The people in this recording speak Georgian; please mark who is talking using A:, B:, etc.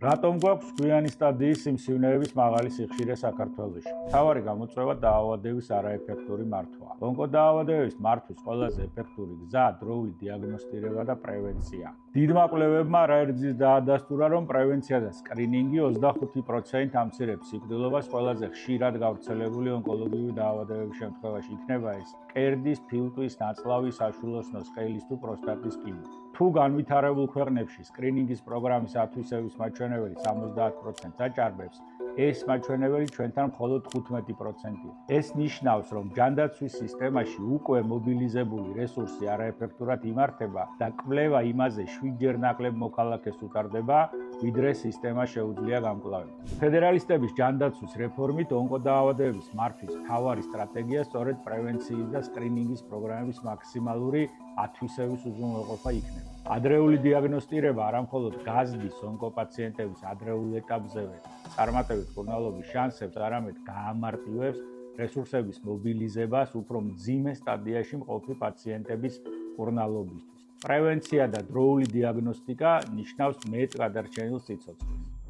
A: რატომ გვაქვს გვიანი სტადიის სიმსივნეების მაღალი სიხშირე საქართველოში? მთავარი გამოწვევა დაავადების არაეფექტური მართვა. ონკოდაავადებების მართვის ყველაზე ეფექტური გზა დროული დიაგნოსტირება და პრევენცია. დიდმა კვლევებმა რაერთგზის დაადასტურა, რომ პრევენცია და სკრინინგი 25% ამცირებს სიკვდილობას ყველაზე ხშირად გავრცელებული ონკოლოგიური დაავადებების შემთხვევაში. იქნება ეს კერდის, ფილტვის, ნაწლავის, საშვილოსნო სყელის თუ პროსტატის კიბო. თუ განვითარებულ ქვეყნებში სკრინინგის პროგრამის ათვისების მაჩვენებელი 70%-ს აჭარბებს, ეს მაჩვენებელი ჩვენთან მხოლოდ 15%-ია. ეს ნიშნავს, რომ ჯანდაცვის სისტემაში უკვე მობილიზებული რესურსი არაეფექტურად იმართება და კვლევა იმაზე 7-ჯერ ნაკლებ მოქალაქეს უტარდება, ვიდრე სისტემა შეუძლია გამკლავება. ფედერალისტების ჯანდაცვის რეფორმით ონკოდაავადებების მართვის მთავარი სტრატეგია სწორედ პრევენციის და სკრინინგის პროგრამების მაქსიმალური ათვისების უზრუნველყოფა იქნება. ადრეული დიაგნოსტირება არამხოლოდ გაზრდის ონკოპაციენტების ადრეულ ეტაპზევე წარმატებით მკურნალობის შანსებს, არამედ გაამარტივებს რესურსების მობილიზებას უფრო მძიმე სტადიაში მყოფი პაციენტების მკურნალობისთვის. პრევენცია და დროული დიაგნოსტიკა ნიშნავს მეტ გადარჩენილ სიცოცხლეს.